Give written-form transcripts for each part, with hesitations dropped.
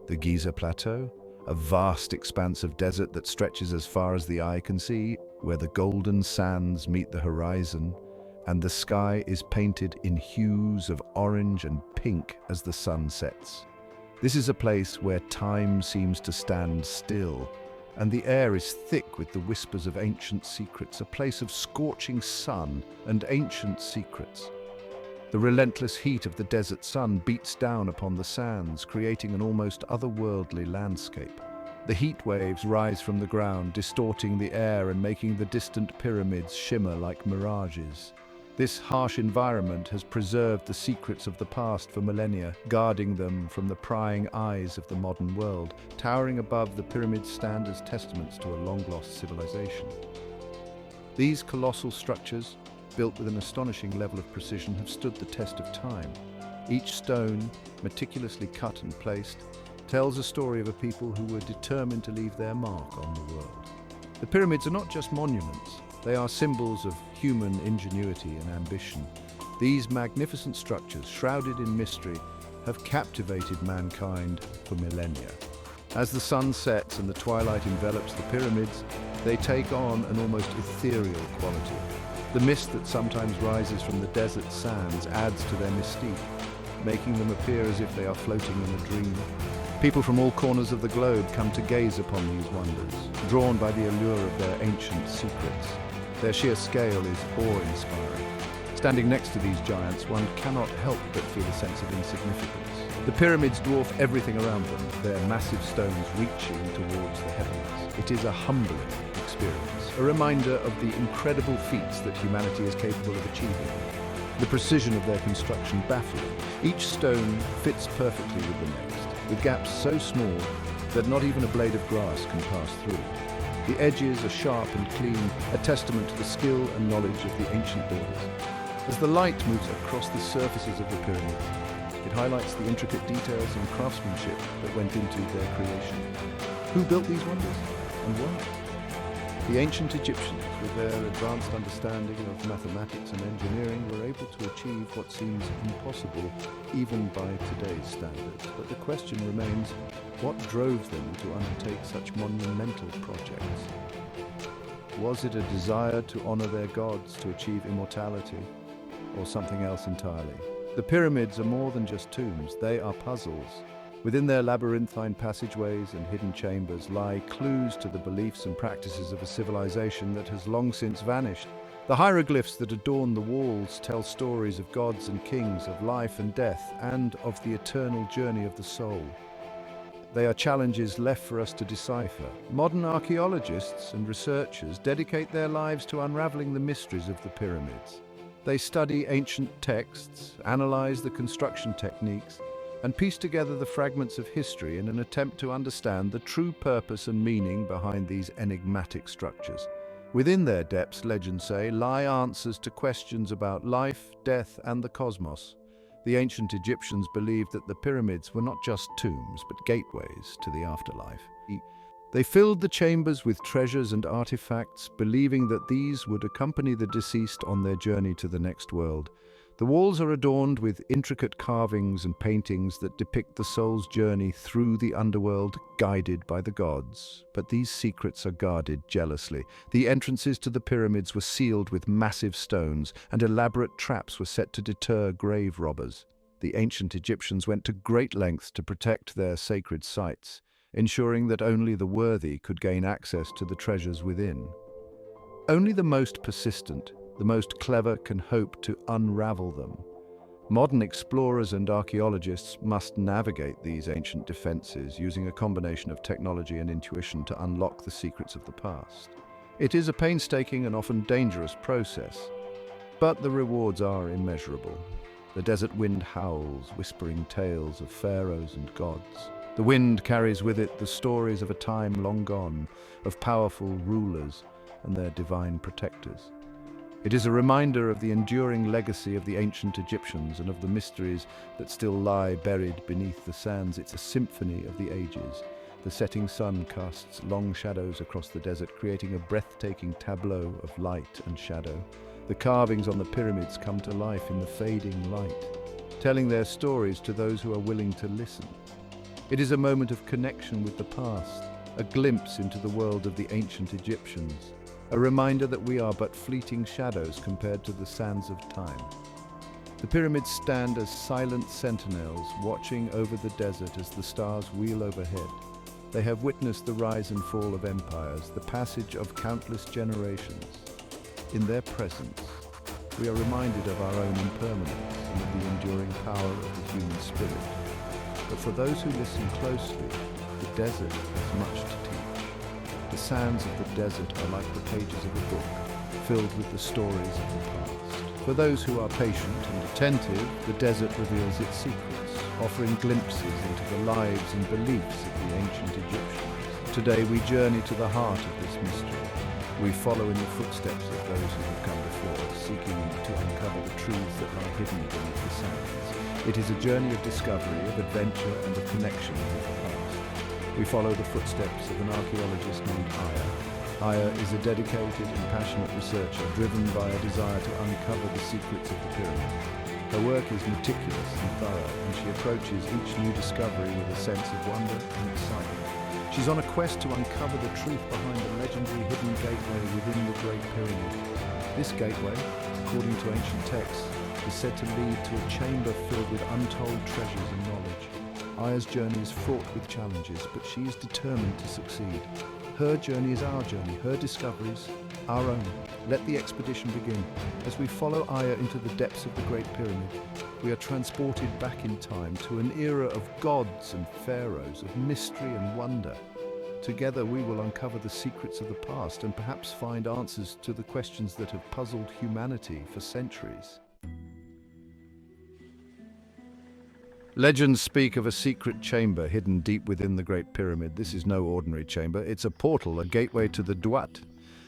The Giza Plateau, a vast expanse of desert that stretches as far as the eye can see, where the golden sands meet the horizon, and the sky is painted in hues of orange and pink as the sun sets. This is a place where time seems to stand still, and the air is thick with the whispers of ancient secrets, a place of scorching sun and ancient secrets. The relentless heat of the desert sun beats down upon the sands, creating an almost otherworldly landscape. The heat waves rise from the ground, distorting the air and making the distant pyramids shimmer like mirages. This harsh environment has preserved the secrets of the past for millennia, guarding them from the prying eyes of the modern world. Towering above, the pyramids stand as testaments to a long-lost civilization. These colossal structures, built with an astonishing level of precision, have stood the test of time. Each stone, meticulously cut and placed, tells a story of a people who were determined to leave their mark on the world. The pyramids are not just monuments, they are symbols of human ingenuity and ambition. These magnificent structures, shrouded in mystery, have captivated mankind for millennia. As the sun sets and the twilight envelops the pyramids, they take on an almost ethereal quality. The mist that sometimes rises from the desert sands adds to their mystique, making them appear as if they are floating in a dream. People from all corners of the globe come to gaze upon these wonders, drawn by the allure of their ancient secrets. Their sheer scale is awe-inspiring. Standing next to these giants, one cannot help but feel a sense of insignificance. The pyramids dwarf everything around them, their massive stones reaching towards the heavens. It is a humbling experience, a reminder of the incredible feats that humanity is capable of achieving. The precision of their construction baffling. Each stone fits perfectly with the next, with gaps so small that not even a blade of grass can pass through. The edges are sharp and clean, a testament to the skill and knowledge of the ancient builders. As the light moves across the surfaces of the pyramids, it highlights the intricate details and craftsmanship that went into their creation. Who built these wonders, and why? The ancient Egyptians, with their advanced understanding of mathematics and engineering, were able to achieve what seems impossible even by today's standards. But the question remains, what drove them to undertake such monumental projects? Was it a desire to honor their gods, to achieve immortality, or something else entirely? The pyramids are more than just tombs, they are puzzles. Within their labyrinthine passageways and hidden chambers lie clues to the beliefs and practices of a civilization that has long since vanished. The hieroglyphs that adorn the walls tell stories of gods and kings, of life and death, and of the eternal journey of the soul. They are challenges left for us to decipher. Modern archaeologists and researchers dedicate their lives to unraveling the mysteries of the pyramids. They study ancient texts, analyze the construction techniques, and piece together the fragments of history in an attempt to understand the true purpose and meaning behind these enigmatic structures. Within their depths, legends say, lie answers to questions about life, death, and the cosmos. The ancient Egyptians believed that the pyramids were not just tombs, but gateways to the afterlife. They filled the chambers with treasures and artifacts, believing that these would accompany the deceased on their journey to the next world. The walls are adorned with intricate carvings and paintings that depict the soul's journey through the underworld, guided by the gods. But these secrets are guarded jealously. The entrances to the pyramids were sealed with massive stones, and elaborate traps were set to deter grave robbers. The ancient Egyptians went to great lengths to protect their sacred sites, ensuring that only the worthy could gain access to the treasures within. Only the most persistent, the most clever can hope to unravel them. Modern explorers and archaeologists must navigate these ancient defenses using a combination of technology and intuition to unlock the secrets of the past. It is a painstaking and often dangerous process, but the rewards are immeasurable. The desert wind howls, whispering tales of pharaohs and gods. The wind carries with it the stories of a time long gone, of powerful rulers and their divine protectors. It is a reminder of the enduring legacy of the ancient Egyptians and of the mysteries that still lie buried beneath the sands. It's a symphony of the ages. The setting sun casts long shadows across the desert, creating a breathtaking tableau of light and shadow. The carvings on the pyramids come to life in the fading light, telling their stories to those who are willing to listen. It is a moment of connection with the past, a glimpse into the world of the ancient Egyptians, a reminder that we are but fleeting shadows compared to the sands of time. The pyramids stand as silent sentinels watching over the desert as the stars wheel overhead. They have witnessed the rise and fall of empires, the passage of countless generations. In their presence, we are reminded of our own impermanence and of the enduring power of the human spirit. But for those who listen closely, the desert has much to teach. The sands of the desert are like the pages of a book, filled with the stories of the past. For those who are patient and attentive, the desert reveals its secrets, offering glimpses into the lives and beliefs of the ancient Egyptians. Today we journey to the heart of this mystery. We follow in the footsteps of those who have come before us, seeking to uncover the truths that lie hidden beneath the sands. It is a journey of discovery, of adventure, and of connection with the past. We follow the footsteps of an archaeologist named Aya. Aya is a dedicated and passionate researcher, driven by a desire to uncover the secrets of the pyramid. Her work is meticulous and thorough, and she approaches each new discovery with a sense of wonder and excitement. She's on a quest to uncover the truth behind the legendary hidden gateway within the Great Pyramid. This gateway, according to ancient texts, is said to lead to a chamber filled with untold treasures and knowledge. Aya's journey is fraught with challenges, but she is determined to succeed. Her journey is our journey, her discoveries, our own. Let the expedition begin. As we follow Aya into the depths of the Great Pyramid, we are transported back in time to an era of gods and pharaohs, of mystery and wonder. Together we will uncover the secrets of the past and perhaps find answers to the questions that have puzzled humanity for centuries. Legends speak of a secret chamber hidden deep within the Great Pyramid. This is no ordinary chamber. It's a portal, a gateway to the Duat.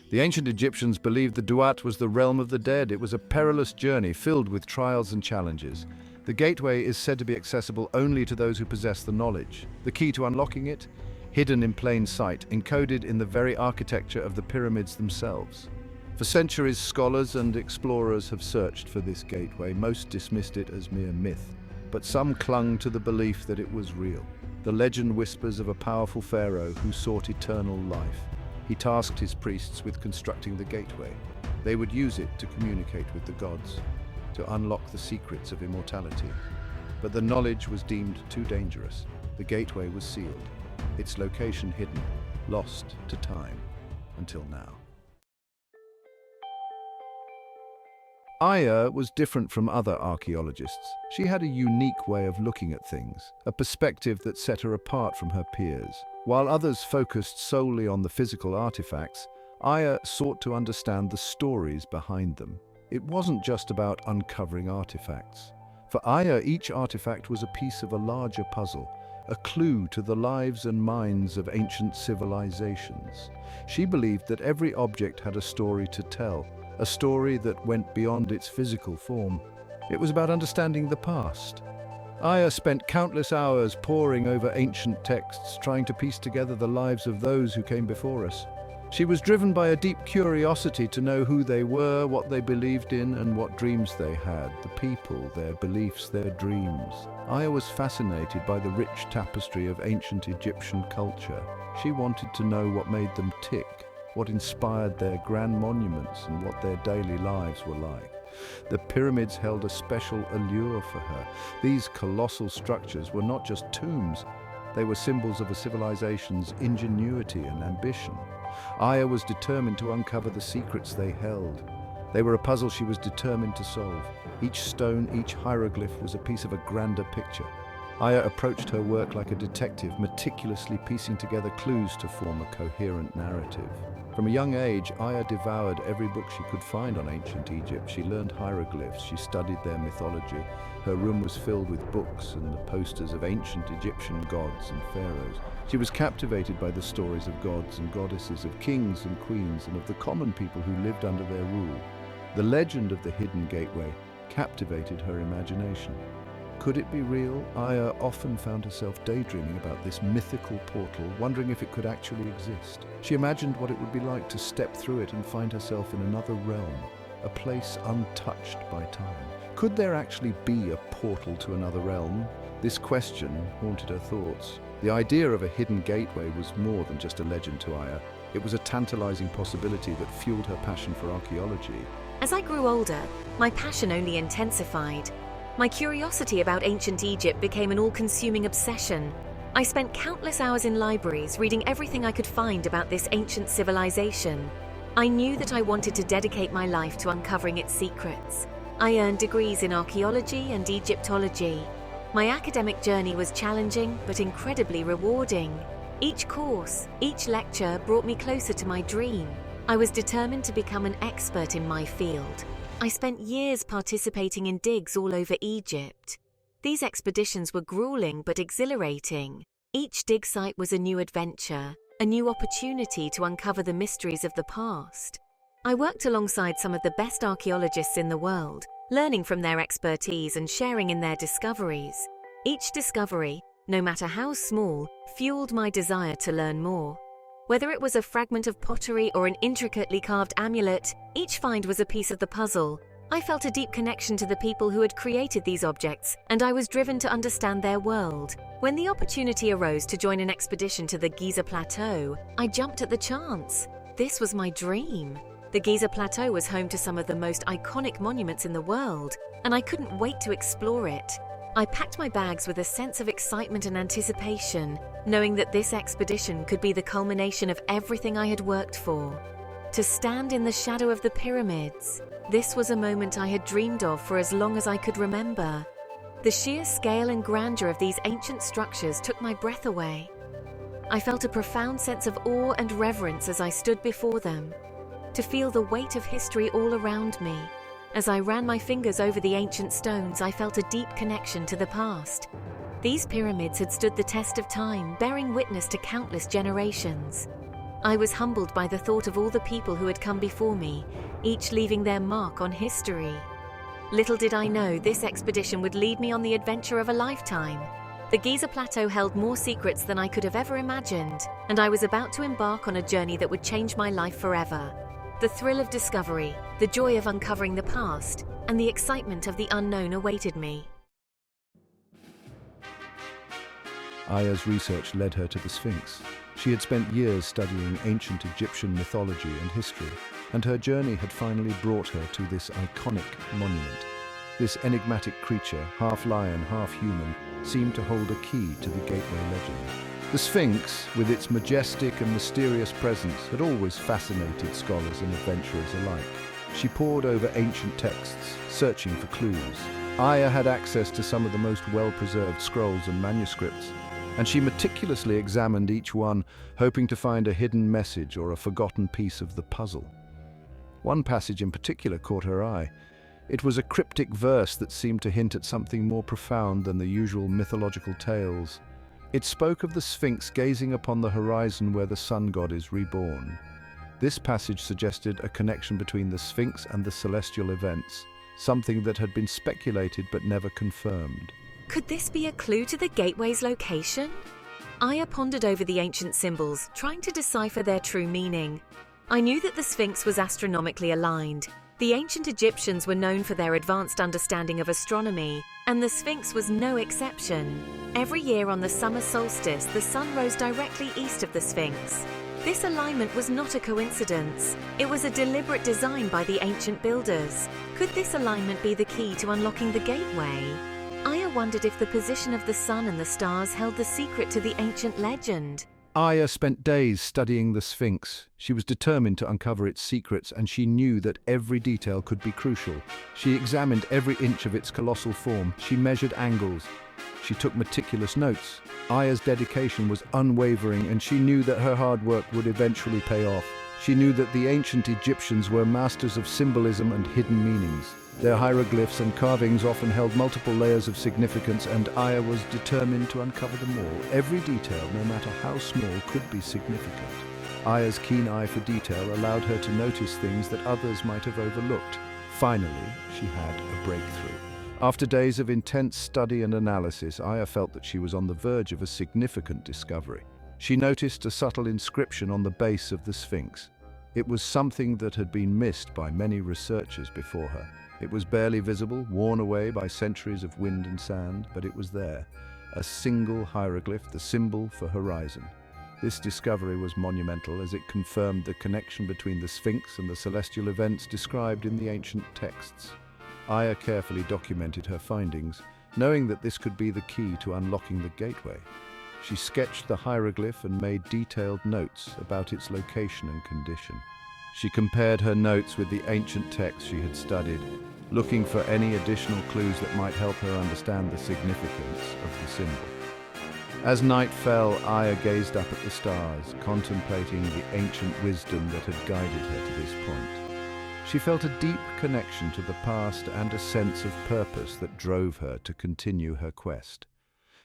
The ancient Egyptians believed the Duat was the realm of the dead. It was a perilous journey filled with trials and challenges. The gateway is said to be accessible only to those who possess the knowledge. The key to unlocking it? Hidden in plain sight, encoded in the very architecture of the pyramids themselves. For centuries, scholars and explorers have searched for this gateway. Most dismissed it as mere myth, but some clung to the belief that it was real. The legend whispers of a powerful pharaoh who sought eternal life. He tasked his priests with constructing the gateway. They would use it to communicate with the gods, to unlock the secrets of immortality. But the knowledge was deemed too dangerous. The gateway was sealed, its location hidden, lost to time, until now. Aya was different from other archaeologists. She had a unique way of looking at things, a perspective that set her apart from her peers. While others focused solely on the physical artifacts, Aya sought to understand the stories behind them. It wasn't just about uncovering artifacts. For Aya, each artifact was a piece of a larger puzzle, a clue to the lives and minds of ancient civilizations. She believed that every object had a story to tell, a story that went beyond its physical form. It was about understanding the past. Aya spent countless hours poring over ancient texts, trying to piece together the lives of those who came before us. She was driven by a deep curiosity to know who they were, what they believed in, and what dreams they had, the people, their beliefs, their dreams. Aya was fascinated by the rich tapestry of ancient Egyptian culture. She wanted to know what made them tick, what inspired their grand monuments, and what their daily lives were like. The pyramids held a special allure for her. These colossal structures were not just tombs, they were symbols of a civilization's ingenuity and ambition. Aya was determined to uncover the secrets they held. They were a puzzle she was determined to solve. Each stone, each hieroglyph was a piece of a grander picture. Aya approached her work like a detective, meticulously piecing together clues to form a coherent narrative. From a young age, Aya devoured every book she could find on ancient Egypt. She learned hieroglyphs, she studied their mythology. Her room was filled with books and the posters of ancient Egyptian gods and pharaohs. She was captivated by the stories of gods and goddesses, of kings and queens, and of the common people who lived under their rule. The legend of the hidden gateway captivated her imagination. Could it be real? Aya often found herself daydreaming about this mythical portal, wondering if it could actually exist. She imagined what it would be like to step through it and find herself in another realm, a place untouched by time. Could there actually be a portal to another realm? This question haunted her thoughts. The idea of a hidden gateway was more than just a legend to Aya. It was a tantalizing possibility that fueled her passion for archaeology. As I grew older, my passion only intensified. My curiosity about ancient Egypt became an all-consuming obsession. I spent countless hours in libraries reading everything I could find about this ancient civilization. I knew that I wanted to dedicate my life to uncovering its secrets. I earned degrees in archaeology and Egyptology. My academic journey was challenging but incredibly rewarding. Each course, each lecture brought me closer to my dream. I was determined to become an expert in my field. I spent years participating in digs all over Egypt. These expeditions were grueling but exhilarating. Each dig site was a new adventure, a new opportunity to uncover the mysteries of the past. I worked alongside some of the best archaeologists in the world, learning from their expertise and sharing in their discoveries. Each discovery, no matter how small, fueled my desire to learn more. Whether it was a fragment of pottery or an intricately carved amulet, each find was a piece of the puzzle. I felt a deep connection to the people who had created these objects, and I was driven to understand their world. When the opportunity arose to join an expedition to the Giza Plateau, I jumped at the chance. This was my dream. The Giza Plateau was home to some of the most iconic monuments in the world, and I couldn't wait to explore it. I packed my bags with a sense of excitement and anticipation, knowing that this expedition could be the culmination of everything I had worked for. To stand in the shadow of the pyramids, this was a moment I had dreamed of for as long as I could remember. The sheer scale and grandeur of these ancient structures took my breath away. I felt a profound sense of awe and reverence as I stood before them, to feel the weight of history all around me. As I ran my fingers over the ancient stones, I felt a deep connection to the past. These pyramids had stood the test of time, bearing witness to countless generations. I was humbled by the thought of all the people who had come before me, each leaving their mark on history. Little did I know this expedition would lead me on the adventure of a lifetime. The Giza Plateau held more secrets than I could have ever imagined, and I was about to embark on a journey that would change my life forever. The thrill of discovery, the joy of uncovering the past, and the excitement of the unknown awaited me. Aya's research led her to the Sphinx. She had spent years studying ancient Egyptian mythology and history, and her journey had finally brought her to this iconic monument. This enigmatic creature, half lion, half human, seemed to hold a key to the gateway legend. The Sphinx, with its majestic and mysterious presence, had always fascinated scholars and adventurers alike. She pored over ancient texts, searching for clues. Aya had access to some of the most well-preserved scrolls and manuscripts, and she meticulously examined each one, hoping to find a hidden message or a forgotten piece of the puzzle. One passage in particular caught her eye. It was a cryptic verse that seemed to hint at something more profound than the usual mythological tales. It spoke of the Sphinx gazing upon the horizon where the sun god is reborn. This passage suggested a connection between the Sphinx and the celestial events, something that had been speculated but never confirmed. Could this be a clue to the gateway's location? Aya pondered over the ancient symbols, trying to decipher their true meaning. I knew that the Sphinx was astronomically aligned. The ancient Egyptians were known for their advanced understanding of astronomy, and the Sphinx was no exception. Every year on the summer solstice, the sun rose directly east of the Sphinx. This alignment was not a coincidence. It was a deliberate design by the ancient builders. Could this alignment be the key to unlocking the gateway? Aya wondered if the position of the sun and the stars held the secret to the ancient legend. Aya spent days studying the Sphinx. She was determined to uncover its secrets, and she knew that every detail could be crucial. She examined every inch of its colossal form. She measured angles. She took meticulous notes. Aya's dedication was unwavering, and she knew that her hard work would eventually pay off. She knew that the ancient Egyptians were masters of symbolism and hidden meanings. Their hieroglyphs and carvings often held multiple layers of significance, and Aya was determined to uncover them all. Every detail, no matter how small, could be significant. Aya's keen eye for detail allowed her to notice things that others might have overlooked. Finally, she had a breakthrough. After days of intense study and analysis, Aya felt that she was on the verge of a significant discovery. She noticed a subtle inscription on the base of the Sphinx. It was something that had been missed by many researchers before her. It was barely visible, worn away by centuries of wind and sand, but it was there, a single hieroglyph, the symbol for horizon. This discovery was monumental as it confirmed the connection between the Sphinx and the celestial events described in the ancient texts. Aya carefully documented her findings, knowing that this could be the key to unlocking the gateway. She sketched the hieroglyph and made detailed notes about its location and condition. She compared her notes with the ancient texts she had studied, looking for any additional clues that might help her understand the significance of the symbol. As night fell, Aya gazed up at the stars, contemplating the ancient wisdom that had guided her to this point. She felt a deep connection to the past and a sense of purpose that drove her to continue her quest.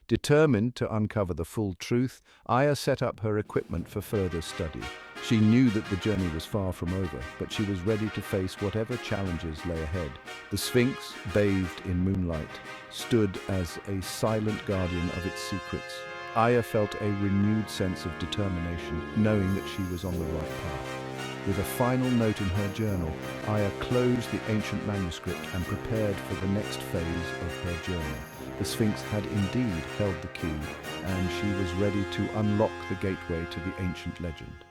Determined to uncover the full truth, Aya set up her equipment for further study. She knew that the journey was far from over, but she was ready to face whatever challenges lay ahead. The Sphinx, bathed in moonlight, stood as a silent guardian of its secrets. Aya felt a renewed sense of determination, knowing that she was on the right path. With a final note in her journal, Aya closed the ancient manuscript and prepared for the next phase of her journey. The Sphinx had indeed held the key, and she was ready to unlock the gateway to the ancient legend.